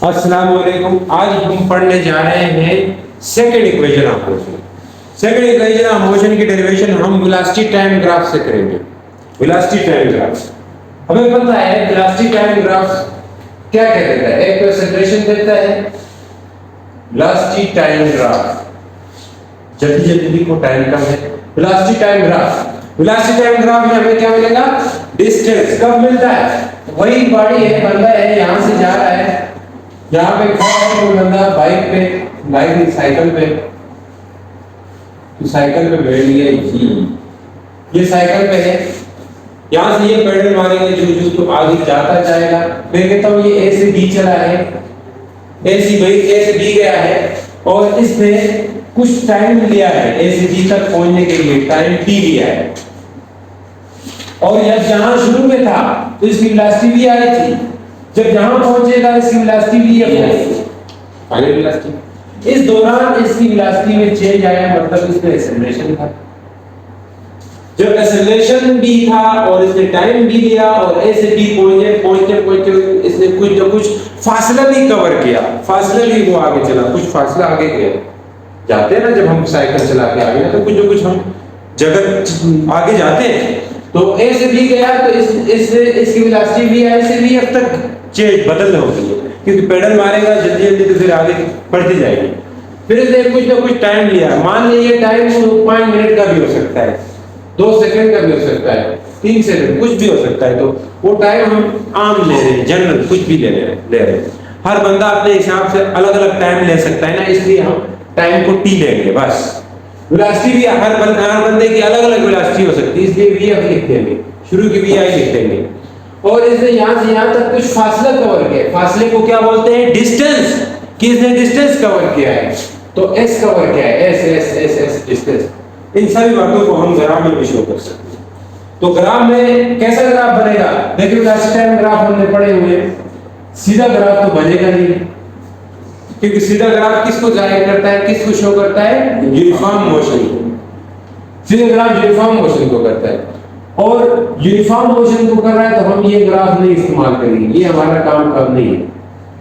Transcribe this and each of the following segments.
अस्सलाम वालेकुम। आज हम पढ़ने जा रहे हैं second equation of motion. Second equation of motion की डेरिवेशन हम वेलोसिटी टाइम ग्राफ से करेंगे। वेलोसिटी टाइम ग्राफ हमें पता है वेलोसिटी टाइम ग्राफ क्या क्या देता है। एक तो एक्सेलरेशन देता है, वेलोसिटी टाइम ग्राफ जल्दी जल्दी लिखो, टाइम कम है। Velocity time graph, velocity time graph में हमें क्या मिलेगा? डिस्टेंस कब मिलता है? वही बॉडी है, बंदा है यहां से जा रहा है, यहाँ पे खड़ा है कोई बंदा बाइक पे, बाइक साइकिल पे, तो साइकिल पे बैठ लिया जी, ये साइकिल पे है, यहाँ से ये पेडल मारेंगे जो तो आगे जाता जाएगा। मैं कहता हूँ ये ए से बी चला है, ए से बी गया है और इसने कुछ टाइम लिया है ए से बी तक पहुंचने के लिए, टाइम टी लिया है। और यह जहां शुरू में था तो इसकी वेलोसिटी भी आई थी, जब यहां पहुंचेगा इसकी वेलोसिटी भी है, फाइनल वेलोसिटी। इस दौरान इसकी वेलोसिटी में चेंज आया, मतलब इसमें एक्सेलरेशन था। जब एक्सेलरेशन भी था और इसने टाइम भी लिया और ए से बी पहुंचते इसने कुछ ना कुछ फासला भी कवर किया, फासला भी वो आगे चला, कुछ फासला आगे गया। जाते हैं ना जब हम साइकिल चला के आगे ना, तो कुछ ना कुछ हम जगह आगे जाते हैं। तो ए से बी गया तो इसकी वेलोसिटी भी है से बी अब तक चेंज बदल होती है, क्योंकि पेडल मारेगा जल्दी जल्दी तो फिर आगे बढ़ती जाएगी। फिर इसने कुछ ना कुछ टाइम लिया, मान लीजिए टाइम 5 मिनट का भी हो सकता है, 2 सेकंड का भी हो सकता है, 3 सेकंड कुछ भी हो सकता है। तो वो टाइम हम आम ले रहे हैं, जनरल कुछ भी ले रहे हैं। हर बंदा अपने हिसाब से अलग अलग टाइम ले सकता है ना, इसलिए हम टाइम को टी लेंगे बस। वेलोसिटी भी हर बंदे की अलग अलग वेलोसिटी हो सकती है, इसलिए वी लिख देंगे, शुरू की वी आई लिख देंगे। और इसने यहां से यहां तक कुछ फासला कवर किया, फासले को क्या बोलते हैं? डिस्टेंस। किसने डिस्टेंस कवर किया है? तो एस कवर किया है, एस डिस्टेंस। इन सभी बातों को हम ग्राफ में भी शो कर सकते हैं। तो ग्राफ में कैसा ग्राफ बनेगा? देखिए वेलोसिटी टाइम ग्राफ हमने पढ़े हुए, सीधा ग्राफ तो बनेगा नहीं, क्योंकि सीधा ग्राफ किसको जाहिर करता है, किसको शो करता है? यूनिफॉर्म मोशन को। सीधा ग्राफ यूनिफॉर्म मोशन को करता है, और यूनिफॉर्म मोशन को कर रहा है तो हम ये ग्राफ नहीं इस्तेमाल करेंगे, ये हमारा काम का नहीं है।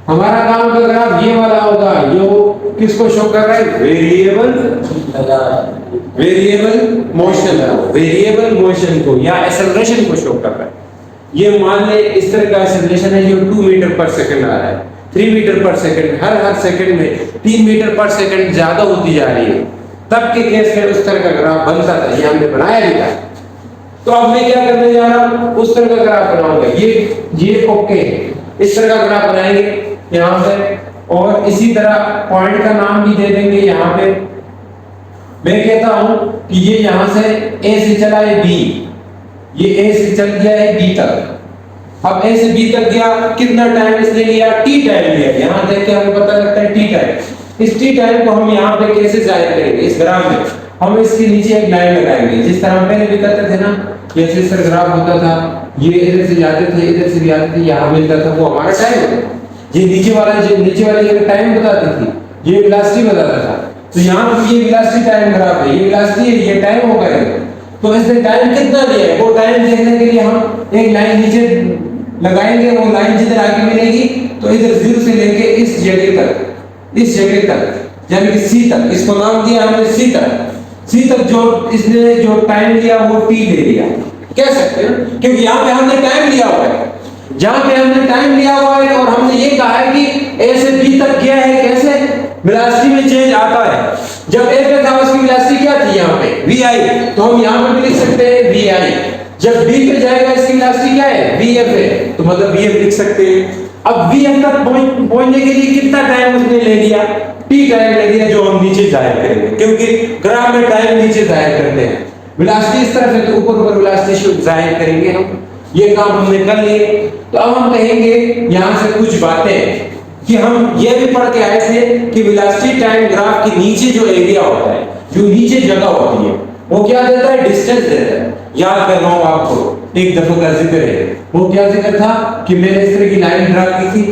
हमारा काम का ग्राफ ये वाला होगा जो किसको शो कर रहा है? वेरिएबल मोशन को या एक्सेलरेशन को शो कर रहा है। ये मान ले इस तरह का एक्सेलरेशन है जो 2 मीटर पर सेकंड आ रहा है, 3 मीटर पर सेकंड, हर सेकंड में 3 मीटर पर सेकंड ज्यादा होती जा रही है। तब के केस में उस तरह का ग्राफ बनता था, ये हमने बनाया भी था। तो अब मैं क्या करने जा रहा हूं? उस तरह का ग्राफ बनाऊंगा। ये ओके, इस तरह का ग्राफ बनाएंगे यहां पे, और इसी तरह पॉइंट का नाम भी दे देंगे यहां पे। मैं कहता हूं कि ये यहां से ए से चला है बी, ये ए से चल गया है बी तक। अब ए से बी तक गया, कितना टाइम इसने लिया? टी टाइम लिया। यहां देख के हमें पता लगता है टी टाइम। इस टी टाइम को हम यहां पे कैसे जाहिर करेंगे? इस ग्राफ में हम इसके नीचे एक लाइन लगाएंगे, जिस तरह हम पहले भी करते थे ना, जैसे इस तरह ग्राफ होता था, ये इधर से जाते थे, इधर से भी आते थे, यहां मिलता था, वो हमारा टाइम होता था। ये नीचे वाली ये टाइम बताती थी, ये वेलोसिटी बताता था। तो यहां पे ये वेलोसिटी टाइम ग्राफ है, ये वेलोसिटी है, ये टाइम होगा। तो इसने टाइम कितना लिया है वो टाइम देखने के लिए हम एक लाइन नीचे लगाएंगे, वो लाइन जिधर आगे मिलेगी तो इधर 0 से लेके इस जगह तक यानी कि सी तक, इसको नाम दिया हमने सी तक जो इसने जो टाइम लिया वो टी ले लिया, कह सकते हैं, क्योंकि यहाँ पे हमने टाइम लिया हुआ है। जहां पे हमने टाइम लिया हुआ है और हमने ये कहा है कि ए से बी तक गया है, कैसे? वेलोसिटी में चेंज आता है। जब ए पे था उसकी वेलोसिटी क्या थी? यहाँ पे वी आई, तो हम यहाँ पे भी लिख सकते हैं वी आई। जब बी पे जाएगा इसकी वेलोसिटी क्या है? वी एफ है, तो मतलब वी एफ लिख सकते हैं। अब वी एफ तक पहुंचने के लिए कितना टाइम उसने ले लिया? टी टाइम ले लिया, जो हम नीचे जाहिर करेंगे, क्योंकि ग्राफ में टाइम नीचे जाहिर करते हैं। वेलोसिटी इस तरफ है तो ऊपर वेलोसिटी जाहिर करेंगे हम। ये काम हमने कर लिए। तो अब हम कहेंगे यहां से कुछ बातें कि हम ये भी पढ़ के आए थे कि वेलोसिटी टाइम ग्राफ के नीचे जो एरिया होता है, जो नीचे जगह होती है, वो क्या देता है? डिस्टेंस देता है। याद कर रहा हूं आपको, एक दफा का जिक्र है। वो क्या जिक्र था कि मैंने इस तरह की लाइन ड्रा की थी,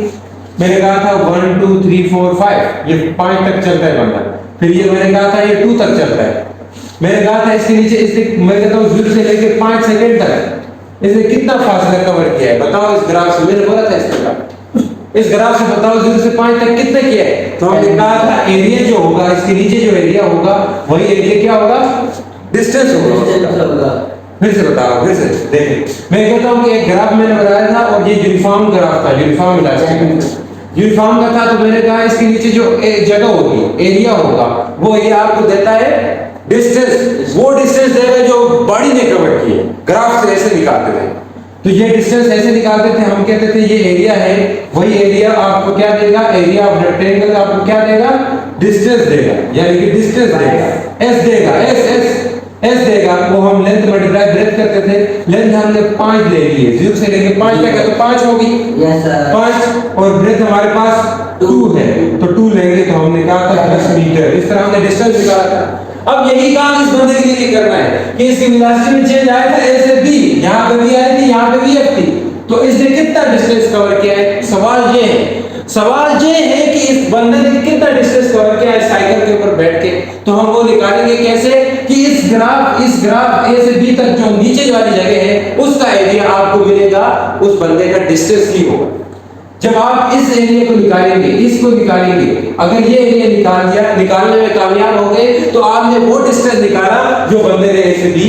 मैंने कहा था 1 2 3 4 5, ये 5 तक चलता है बंदा। फिर ये मैंने कहा था ये 2 तक चलता है। मैंने कहा था इसके नीचे मैं कहता हूं 0 से लेकर 5 सेकंड तक इसने कितना फासला कवर किया है? बताओ इस ग्राफ से। मैंने बोला था इस तरह इस ग्राफ से बताओ 0 से 5 तक कितने किया है? तो हमने कहा था एरिया जो होगा, इसके नीचे जो एरिया होगा वही एरिया क्या होगा? डिस्टेंस होगा। फिर से बताओ, फिर से देखें। मैं कहता हूं कि एक ग्राफ मैंने बनाया था और ये यूनिफॉर्म ग्राफ था, यूनिफॉर्म इलास्टिक यूनिफॉर्म का था। तो मैंने कहा इसके नीचे जो जगह होगी, एरिया होगा, वो एरिया आपको देता है डिस्टेंस। वो डिस्टेंस देगा जो बॉडी ने कवर की है। ग्राफ से ऐसे निकालते थे, तो ये डिस्टेंस ऐसे निकालते थे, हम कहते थे ये एरिया है, वही एरिया आपको क्या देगा? एरिया ऑफ रेक्टेंगल आपको क्या देगा? डिस्टेंस देगा, यानी कि डिस्टेंस देगा, एस देगा, एस देगा। वो हम लेंथ मल्टीप्लाई ब्रेथ करते थे, लेंथ हमने 5 ले ली है, 0 से लेके 5 तक है तो 5 होगी। Yes sir. 5 और ब्रेथ हमारे पास 2 है, तो 2 लेंगे, तो हमने कहा था 10 मीटर। इस तरह हमने डिस्टेंस निकाला था। अब यही काम इस बंदे के लिए करना है कि इसकी वेलोसिटी में चेंज आया था ए से बी, यहां पे भी आई थी, यहां पे भी एफ थी, तो इसने कितना डिस्टेंस कवर किया है? सवाल ये है कि इस बंदे ने कितना डिस्टेंस कवर किया है साइकिल के ऊपर बैठ के। तो हम वो निकालेंगे कैसे कि इस ग्राफ ए से बी तक जो नीचे वाली जगह है उसका एरिया आपको मिलेगा, उस बंदे का डिस्टेंस ही होगा। जब आप इस एरिया को निकालेंगे, इसको निकालेंगे, अगर ये एरिया निकाल दिया, निकालने में कामयाब हो गए, तो आपने वो डिस्टेंस निकाला जो बंदे ने ए से बी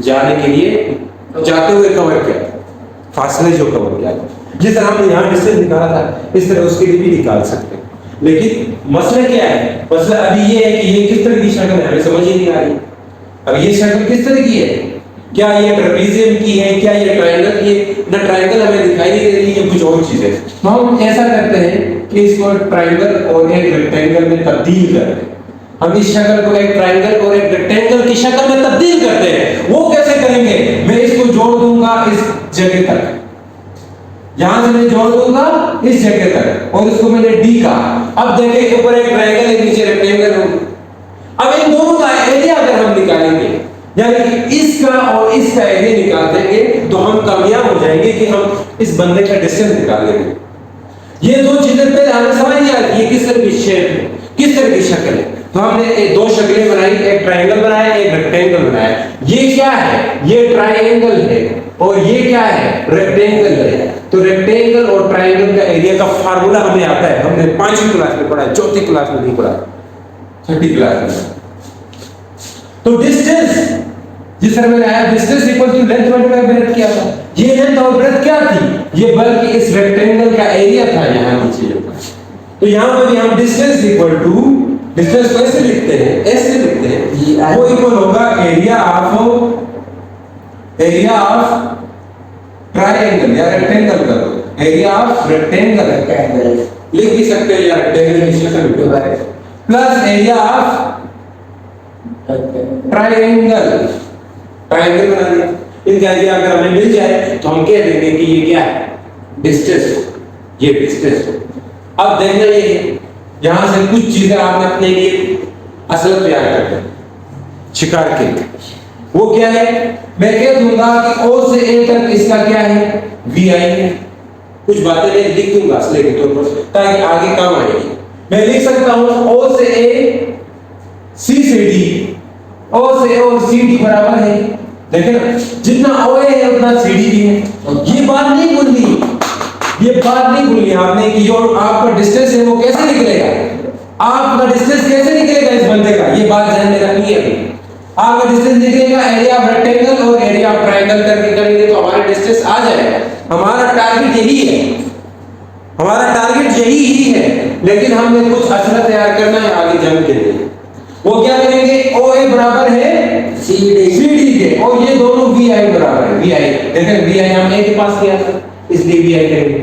जाने के लिए जाते हुए कवर किया, फासले जो कवर किया। जिस तरह हमने यहाँ डिस्टेंस निकाला था, इस तरह उसके लिए भी निकाल सकते हैं। लेकिन मसला क्या है? मसला अभी ये है कि ये किस तरह की शक्ल है, हमें समझ ही नहीं आ रही। अब ये शक्ल किस तरह की है? क्या ये ट्रेपेजियम की है, क्या ये ट्रायंगल की है? ना ट्रायंगल हमें दिखाई नहीं दे रही है, कुछ और चीज है। तो हम ऐसा करते हैं कि इसको ट्रायंगल और एक रेक्टेंगल में तब्दील करते हैं। हम इस शक्ल को एक ट्रायंगल और एक रेक्टेंगल की शक्ल में तब्दील करते हैं। वो कैसे करेंगे? मैं इसको जोड़ दूंगा इस जगह तक, यहां से मैं जोड़ दूंगा इस जगह तक, और इसको मैंने डी कहा। अब देखें, ऊपर एक ट्रायंगल है, नीचे रेक्टेंगल होगा। अब इन दोनों का एरिया अगर हम निकालेंगे, यानी कि इसका और इसका एरिया निकाल देंगे, तो हम कामयाब हो जाएंगे कि हम इस बंदे का डिस्टेंस निकाल लेंगे। ये दो चीजें पहले हमें समझ नहीं आ रही है, किस तरह की शेप है, किस तरह की शक्ल है। तो हमने दो शक्लें बनाई, एक ट्रायंगल बनाया, एक रेक्टेंगल बनाया। ये क्या है? ये ट्रायंगल है, और ये क्या है? रेक्टेंगल है। तो रेक्टेंगल और ट्रायंगल का एरिया का फार्मूला हमें आता है, हमने 5वीं क्लास में पढ़ा है, 4थी क्लास में नहीं पढ़ा, 3rd क्लास में। तो डिस्टेंस, जिस तरह मैंने आया, distance equal to length multiply breadth किया था। ये लेंथ और ब्रेथ क्या थी? ये बल्कि इस रेक्टेंगल का एरिया था यहाँ नीचे जो। तो यहाँ पर भी हम डिस्टेंस इक्वल टू, डिस्टेंस को ऐसे लिखते हैं, ऐसे लिखते हैं, वो इक्वल होगा एरिया ऑफ ट्रायंगल या रेक्टेंगल का, एरिया ऑफ रेक्टेंगल लिख भी सकते हैं, या रेक्टेंगल की शक्ल में, प्लस एरिया ऑफ ट्रायंगल बना दिया। इनका एरिया अगर हमें मिल जाए तो हम कह देंगे कि ये क्या है? डिस्टेंस, ये डिस्टेंस। अब देखना ये यहां से कुछ चीजें आपने अपने लिए असल तैयार कर दी शिकार के लिए। वो क्या है? मैं कह दूंगा कि O से A तक इसका क्या है? VI है। कुछ बातें मैं लिख दूंगा असले के तौर पर, ताकि आगे काम आएगी। मैं लिख सकता हूं O से A, C से D, O से A और CD बराबर है। देखिए ना, जितना OA है उतना CD भी है। ये बात नहीं भूलनी आपने कि जो आपका डिस्टेंस है वो कैसे निकलेगा, आपका डिस्टेंस कैसे निकलेगा इस बंदे का, ये बात ध्यान में रखनी है। आपका डिस्टेंस निकलेगा एरिया ऑफ रेक्टेंगल और एरिया ऑफ ट्रायंगल करके करेंगे तो हमारा डिस्टेंस आ जाएगा। हमारा टारगेट यही है, लेकिन हमें कुछ असला तैयार करना है आगे जंग के लिए। वो क्या करेंगे? OA बराबर है CD के, और ये दोनों VI बराबर है, VI। देखें VI हमने एक पास किया था, इसलिए VI करेंगे।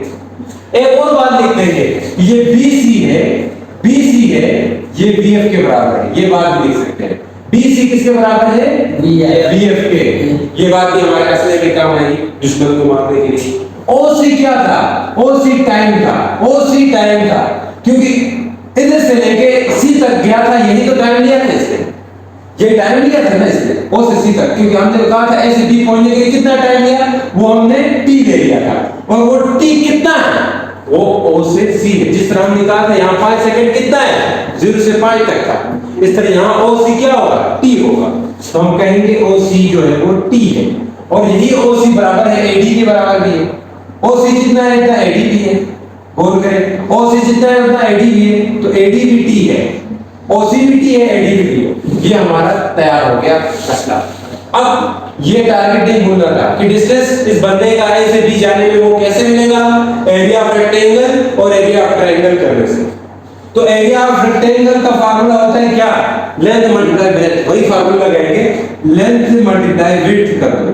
एक और बात लिख देंगे, ये BC है, ये BF के बराबर है, ये बात भी लिख सकते हैं। BC किसके बराबर है? BF के। ये बात भी हमारे असले में काम आएगी दुश्मन को मारने के लिए। OC क्या था? OC टाइम था, क्योंकि इधर से लेके C तक गया था, यही तो टाइम लिया था इसने, ये टाइम लिया था ना इसने O से C तक, क्योंकि हमने कहा था A से D पहुंचने के लिए कितना टाइम लिया, वो हमने T ले लिया था, और वो T कितना है? वो O से C है। जिस तरह हमने कहा था यहाँ 5 सेकंड कितना है? 0 से 5 तक था। इस तरह यहाँ OC क्या होगा? T होगा। तो हम कहेंगे OC जो है वो T है, और यही OC बराबर है AD के बराबर भी है। OC जितना है इतना AD भी है। बोल करें OC जितना है उतना AD भी है, तो AD भी T है, OC भी T है, AD भी T है। ये हमारा तैयार हो गया मसला। अब ये टारगेट नहीं भूलना था कि डिस्टेंस इस बंदे का A से B जाने में वो कैसे मिलेगा, एरिया ऑफ रेक्टेंगल और एरिया ऑफ ट्रायंगल करने से। तो एरिया ऑफ रेक्टेंगल का फार्मूला होता है क्या, लेंथ मल्टीप्लाई ब्रेड्थ, वही फार्मूला लगाएंगे, लेंथ मल्टीप्लाई विड्थ कर दो,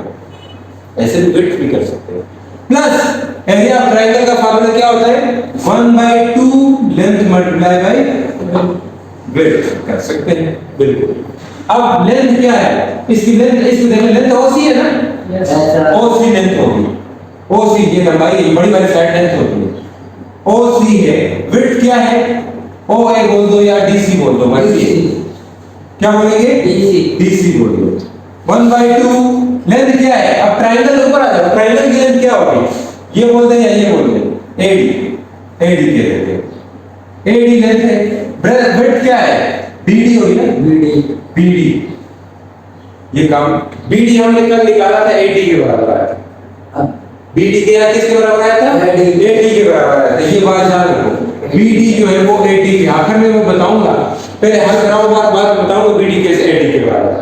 ऐसे भी विड्थ भी कर सकते हैं, प्लस एरिया ऑफ ट्रायंगल का फार्मूला क्या होता है 1/2 लेंथ मल्टीप्लाई बाय विड्थ कर सकते हैं, बिल्कुल। अब लेंथ क्या है, इसकी लेंथ, इसको देखें लेंथ OC है ना, OC लेंथ होगी, OC ये लंबाई बड़ी वाली साइड लेंथ होती है, OC है। विड्थ क्या है, OA बोल दो या DC बोल दो, मर्जी क्या बोलेंगे, DC बोल दो। 1/2 लेंथ क्या है, अब ट्रायंगल ऊपर आ जाओ, ट्रायंगल की लेंथ क्या होगी, ये बोल दे या ये बोल दे, AD कह देते हैं, AD लेंथ है। विड्थ क्या है, BD होगी ना, BD ये काम BD हमने कल निकाला था 80 के बराबर आया था। BD के यहाँ किसके बराबर आया था, 80 के बराबर आया था। ये बात याद रखो, BD जो है वो 80 के, आखिर में मैं बताऊंगा, पहले हल कराओ बाद बताऊंगा BD कैसे 80 के बराबर है।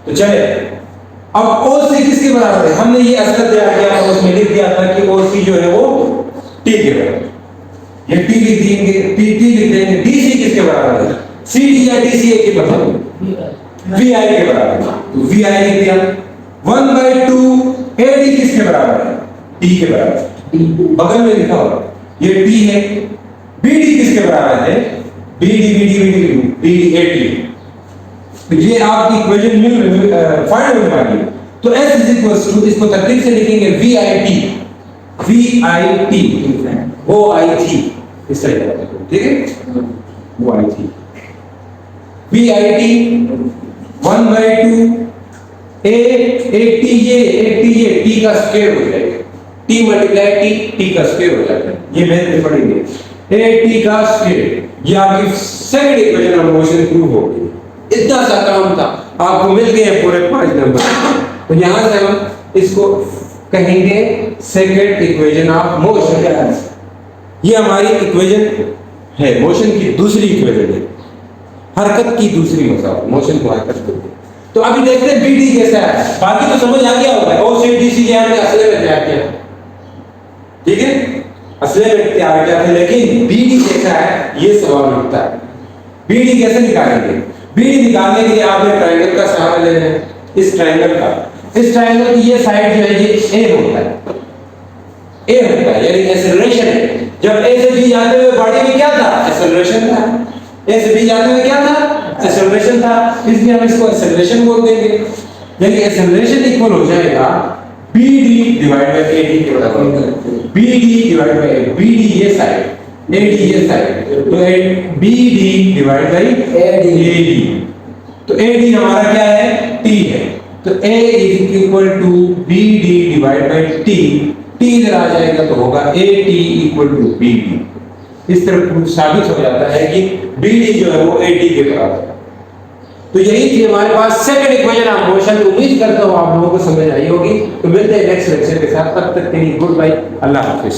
तो चले अब OC किसके बराबर है, हमने ये असर तैयार किया था, उसमें लिख दिया था कि OC जो है वो T के बराबर, ये T लिख देंगे, T लिख देंगे। DC किसके बराबर है, CD या DC एक ही बराबर है, VI के बराबर, तो VI लिख दिया। 1/2 AD किसके बराबर है, T के बराबर, बगल में लिखा होगा ये T है। BD किसके बराबर है, BD 80। तो ये आपकी इक्वेशन मिल फाइंड होने वाली है। तो S इज इक्वल टू, इसको तरतीब से लिखेंगे VIT OIT इस तरह का, ठीक है, OIT VIT 1/2 80 ये T का स्क्वायर हो जाएगा, T मल्टीप्लाई T का स्क्वायर हो जाएगा, ये मैथ में पढ़ेंगे, 80 का स्क्वायर। ये आपकी second equation of motion prove हो गई। इतना सा काम था, आपको मिल गए पूरे 5 नंबर। तो यहां से हम इसको कहेंगे सेकंड इक्वेशन ऑफ मोशन। ये हमारी इक्वेशन है, मोशन की दूसरी इक्वेशन है, हरकत की दूसरी मसाल, मोशन को हरकत करते हैं। तो अभी देखते हैं BD कैसा है, बाकी तो समझ आ गया होगा, OC DC ये हमने असले में तैयार किया, ठीक है, असले में तैयार किया था, लेकिन BD कैसा है ये सवाल उठता है। BD कैसे निकालेंगे, BD निकालने के लिए आपने ट्रायंगल का सहारा लेना है, इस ट्रायंगल की ये साइड जो है ये A होता है, यानी एक्सेलरेशन है। जब A से B जाते हुए बॉडी में क्या था, एक्सेलरेशन था, A से B जाते हुए क्या था, एक्सेलरेशन था, इसलिए हम इसको एक्सेलरेशन बोल देंगे। यानी एक्सेलरेशन इक्वल हो जाएगा BD डिवाइड बाय AD के बराबर, BD डिवाइड बाय BD ये साइड, AD ये साइड, तो BD डिवाइड बाय AD। तो AD हमारा क्या है, T है, तो A is equal to BD divide by T, T इधर आ जाएगा तो होगा AT इक्वल टू BD। इस तरह साबित हो जाता है कि BD जो है वो AT के बराबर है। तो यही थी हमारे पास सेकंड इक्वेशन ऑफ मोशन। उम्मीद करता हूँ आप लोगों को समझ आई होगी। तो मिलते हैं नेक्स्ट लेक्चर के साथ, तब तक के लिए गुड बाय, अल्लाह हाफिज।